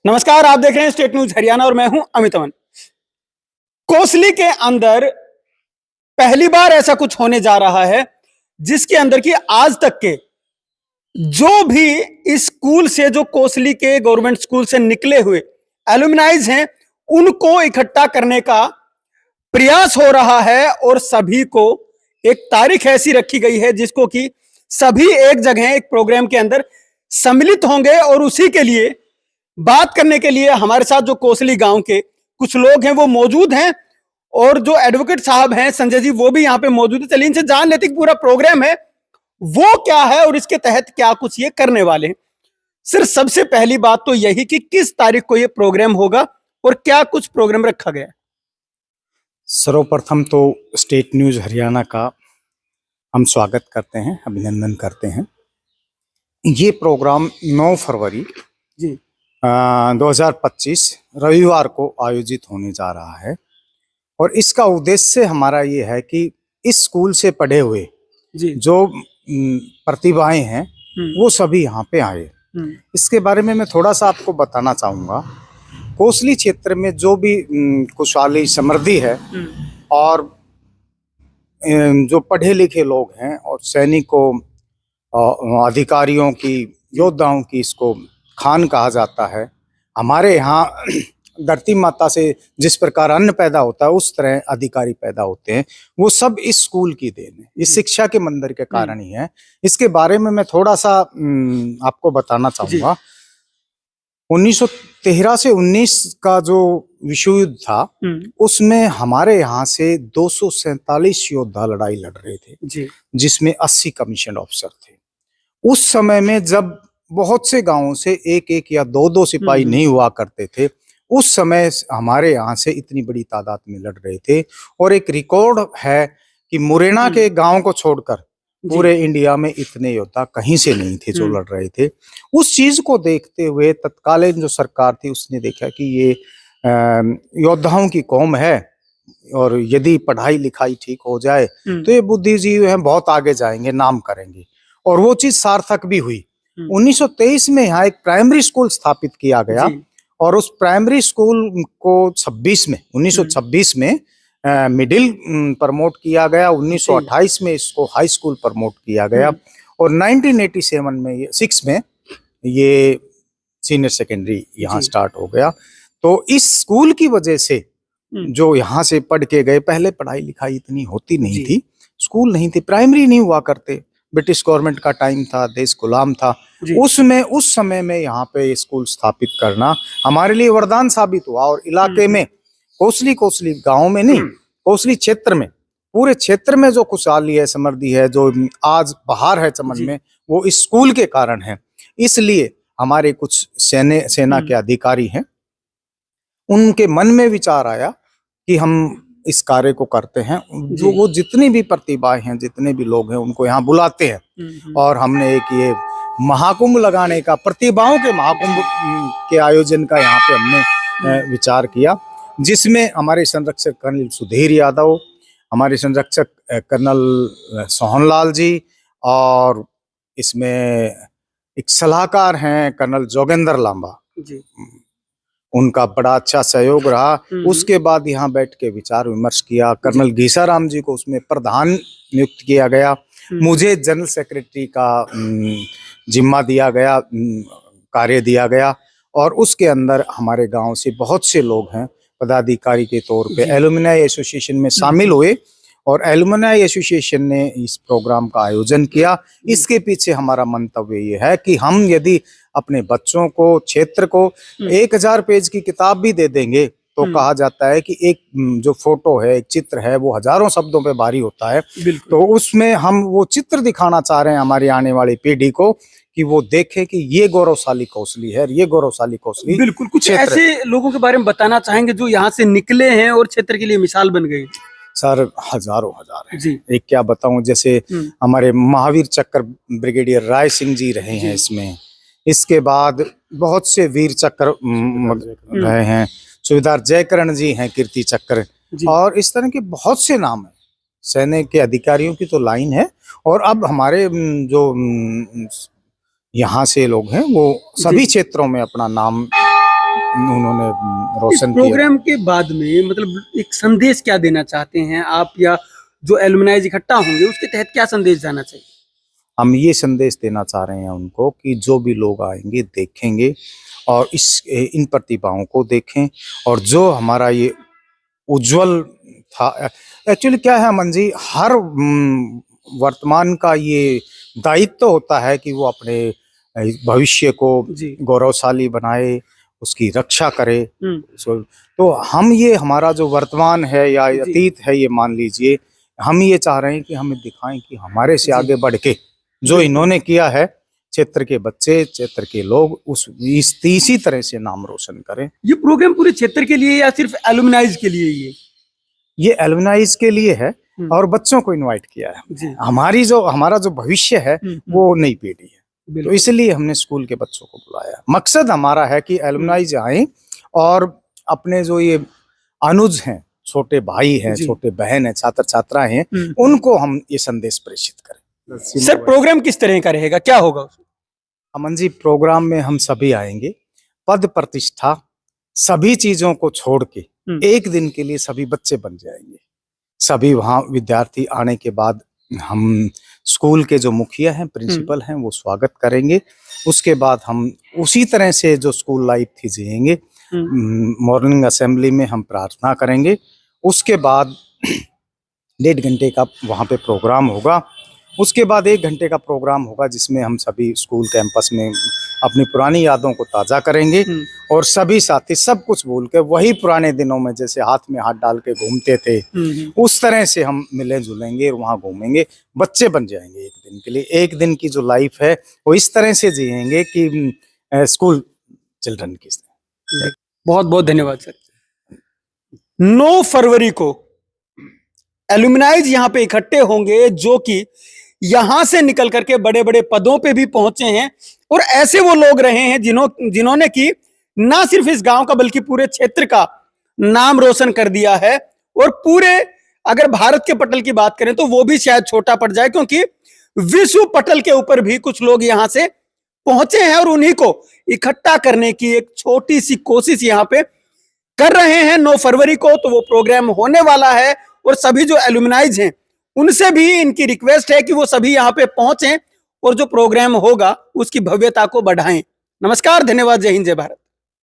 नमस्कार, आप देख रहे हैं स्टेट न्यूज हरियाणा और मैं हूं अमित अमन। कोसली के अंदर पहली बार ऐसा कुछ होने जा रहा है जिसके अंदर की आज तक के जो भी इस स्कूल से, जो कोसली के गवर्नमेंट स्कूल से निकले हुए एलुमनाइज हैं, उनको इकट्ठा करने का प्रयास हो रहा है और सभी को एक तारीख ऐसी रखी गई है जिसको कि सभी एक जगह एक प्रोग्राम के अंदर सम्मिलित होंगे और उसी के लिए बात करने के लिए हमारे साथ जो कोसली गांव के कुछ लोग हैं वो मौजूद हैं और जो एडवोकेट साहब हैं संजय जी वो भी यहाँ पे मौजूद है। चलिए इनसे जान लेते पूरा प्रोग्राम है वो क्या है और इसके तहत क्या कुछ ये करने वाले हैं। सिर्फ सबसे पहली बात तो यही कि किस तारीख को ये प्रोग्राम होगा और क्या कुछ प्रोग्राम रखा गया है। सर्वप्रथम तो स्टेट न्यूज हरियाणा का हम स्वागत करते हैं, अभिनंदन करते हैं। ये प्रोग्राम 9 फरवरी जी 2025 रविवार को आयोजित होने जा रहा है और इसका उद्देश्य हमारा ये है कि इस स्कूल से पढ़े हुए जी जो प्रतिभाएं हैं वो सभी यहाँ पे आए। इसके बारे में मैं थोड़ा सा आपको बताना चाहूँगा। कोसली क्षेत्र में जो भी खुशहाली समृद्धि है और जो पढ़े लिखे लोग हैं और सैनिकों, अधिकारियों की, योद्धाओं की इसको खान कहा जाता है। हमारे यहाँ धरती माता से जिस प्रकार अन्न पैदा होता है उस तरह अधिकारी पैदा होते हैं। वो सब इस स्कूल की देन है, इस शिक्षा के मंदिर के कारण ही है। इसके बारे में मैं थोड़ा सा आपको बताना चाहूँगा। 1913 से 19 का जो विश्व युद्ध था उसमें हमारे यहाँ से 247 योद्धा लड़ाई लड़ रहे थे जिसमें 80 कमीशन ऑफिसर थे। उस समय में जब बहुत से गांवों से एक एक या दो दो सिपाही नहीं हुआ करते थे, उस समय हमारे यहाँ से इतनी बड़ी तादाद में लड़ रहे थे। और एक रिकॉर्ड है कि मुरैना के गांव को छोड़कर पूरे इंडिया में इतने योद्धा कहीं से नहीं थे जो लड़ रहे थे। उस चीज को देखते हुए तत्कालीन जो सरकार थी उसने देखा कि ये योद्धाओं की कौम है और यदि पढ़ाई लिखाई ठीक हो जाए तो ये बुद्धिजीवी हैं, बहुत आगे जाएंगे, नाम करेंगे। और वो चीज सार्थक भी हुई। 1923 में यहाँ एक प्राइमरी स्कूल स्थापित किया गया और उस प्राइमरी स्कूल को 1926 में मिडिल प्रमोट किया गया। 1928 में इसको हाई स्कूल प्रमोट किया गया और 1987 में 6 में ये सीनियर सेकेंडरी यहाँ स्टार्ट हो गया। तो इस स्कूल की वजह से जो यहाँ से पढ़ के गए, पहले पढ़ाई लिखाई इतनी होती नहीं थी, स्कूल नहीं थे, प्राइमरी नहीं हुआ करते। ब्रिटिश गवर्नमेंट का टाइम था, देश गुलाम था, उसमें उस समय में यहाँ पे स्कूल स्थापित करना हमारे लिए वरदान साबित हुआ। और इलाके में कोसली गांव में नहीं, कोसली क्षेत्र में, पूरे क्षेत्र में जो खुशहाली है, समृद्धि है, जो आज बहार है चमन में, वो इस स्कूल के कारण है। इसलिए हमारे कुछ सेना के अधिकारी हैं, उनके मन में विचार आया कि हम इस कार्य को करते हैं। जो वो जितनी भी प्रतिभाएं हैं, जितने भी लोग हैं, उनको यहाँ बुलाते हैं और हमने एक ये महाकुंभ लगाने का, प्रतिभाओं के महाकुंभ के आयोजन का यहाँ पे हमने विचार किया, जिसमें हमारे संरक्षक कर्नल सुधीर यादव, हमारे संरक्षक कर्नल सोहनलाल जी और इसमें एक सलाहकार हैं कर्नल जोगेंद्र लांबा जी, उनका बड़ा अच्छा सहयोग रहा। उसके बाद यहाँ बैठ के विचार विमर्श किया। कर्नल घीसाराम जी को उसमें प्रधान नियुक्त किया गया, मुझे जनरल सेक्रेटरी का जिम्मा दिया गया, कार्य दिया गया। और उसके अंदर हमारे गांव से बहुत से लोग हैं पदाधिकारी के तौर पे, एलुमनाई एसोसिएशन में शामिल हुए और एलुमनाई एसोसिएशन ने इस प्रोग्राम का आयोजन किया। इसके पीछे हमारा मंतव्य ये है कि हम यदि अपने बच्चों को, क्षेत्र को 1000 पेज की किताब भी दे देंगे तो कहा जाता है कि एक जो फोटो है, एक चित्र है, वो हजारों शब्दों पे भारी होता है। तो उसमें हम वो चित्र दिखाना चाह रहे हैं हमारी आने वाली पीढ़ी को कि वो देखे कि ये गौरवशाली कोसली है, ये गौरवशाली कोसली। बिल्कुल, कुछ ऐसे लोगों के बारे में बताना चाहेंगे जो यहाँ से निकले हैं और क्षेत्र के लिए मिसाल बन गए। सर हजारों हजार है जी। एक क्या बताऊं, जैसे हमारे महावीर चक्र ब्रिगेडियर राय सिंह जी रहे हैं इसमें, इसके बाद बहुत से वीर चक्र रहे हैं, सुबेदार जयकरण जी हैं कीर्ति चक्र, और इस तरह के बहुत से नाम है। सैन्य के अधिकारियों की तो लाइन है। और अब हमारे जो यहाँ से लोग हैं वो सभी क्षेत्रों में अपना नाम उन्होंने रोशन किया। प्रोग्राम के बाद में मतलब एक संदेश क्या देना चाहते हैं आप, या जो एलुमनाइज इकट्ठा होंगे उसके तहत क्या संदेश जाना चाहिए? हम ये संदेश देना चाह रहे हैं उनको कि जो भी लोग आएंगे देखेंगे और इन प्रतिभाओं को देखें, और जो हमारा ये उज्जवल था, एक्चुअली क्या है अमन जी, हर वर्तमान का ये दायित्व होता है कि वो अपने भविष्य को गौरवशाली बनाए, उसकी रक्षा करे। तो हम ये हमारा जो वर्तमान है या अतीत है, ये मान लीजिए, हम ये चाह रहे हैं कि हमें दिखाएं कि हमारे से आगे बढ़ के जो इन्होंने किया है, क्षेत्र के बच्चे, क्षेत्र के लोग इसी तरह से नाम रोशन करें। ये प्रोग्राम पूरे क्षेत्र के लिए या सिर्फ एलुमनाइज के लिए? ये एलुमनाइज के लिए है और बच्चों को इनवाइट किया है। हमारा जो भविष्य है वो नई पीढ़ी है, तो इसलिए हमने स्कूल के बच्चों को बुलाया। मकसद हमारा है कि एलुमनाइज आए और अपने जो ये अनुज हैं, छोटे भाई हैं, छोटे बहन हैं, छात्र छात्रा हैं, उनको हम ये संदेश प्रेषित करें। सर, प्रोग्राम किस तरह का रहेगा, क्या होगा? अमन जी, प्रोग्राम में हम सभी आएंगे, पद प्रतिष्ठा सभी चीजों को छोड़ के एक दिन के लिए सभी बच्चे बन जाएंगे। सभी वहाँ विद्यार्थी आने के बाद हम स्कूल के जो मुखिया हैं, प्रिंसिपल हैं, वो स्वागत करेंगे। उसके बाद हम उसी तरह से जो स्कूल लाइफ थी जिएंगे। मॉर्निंग असेंबली में हम प्रार्थना करेंगे। उसके बाद 1.5 घंटे का वहाँ पे प्रोग्राम होगा। उसके बाद 1 घंटे का प्रोग्राम होगा जिसमें हम सभी स्कूल कैंपस में अपनी पुरानी यादों को ताज़ा करेंगे और सभी साथी सब कुछ भूल के वही पुराने दिनों में जैसे हाथ में हाथ डाल के घूमते थे, उस तरह से हम मिले जुलेंगे, वहाँ घूमेंगे, बच्चे बन जाएंगे एक दिन के लिए। एक दिन की जो लाइफ है वो इस तरह से जिएंगे कि स्कूल चिल्ड्रन की। बहुत बहुत धन्यवाद सर। 9 फरवरी को एलुमनाइज यहाँ पे इकट्ठे होंगे, जो कि यहां से निकल करके बड़े बड़े पदों पे भी पहुंचे हैं, और ऐसे वो लोग रहे हैं जिन्होंने कि ना सिर्फ इस गांव का बल्कि पूरे क्षेत्र का नाम रोशन कर दिया है। और पूरे अगर भारत के पटल की बात करें तो वो भी शायद छोटा पड़ जाए, क्योंकि विश्व पटल के ऊपर भी कुछ लोग यहां से पहुंचे हैं और उन्हीं को इकट्ठा करने की एक छोटी सी कोशिश यहां पे कर रहे हैं। 9 फरवरी को तो वो प्रोग्राम होने वाला है, और सभी जो एलुमनाइज हैं उनसे भी इनकी रिक्वेस्ट है कि वो सभी यहाँ पे पहुंचें और जो प्रोग्राम होगा उसकी भव्यता को बढ़ाएं। नमस्कार, धन्यवाद, जय हिंद, जय भारत।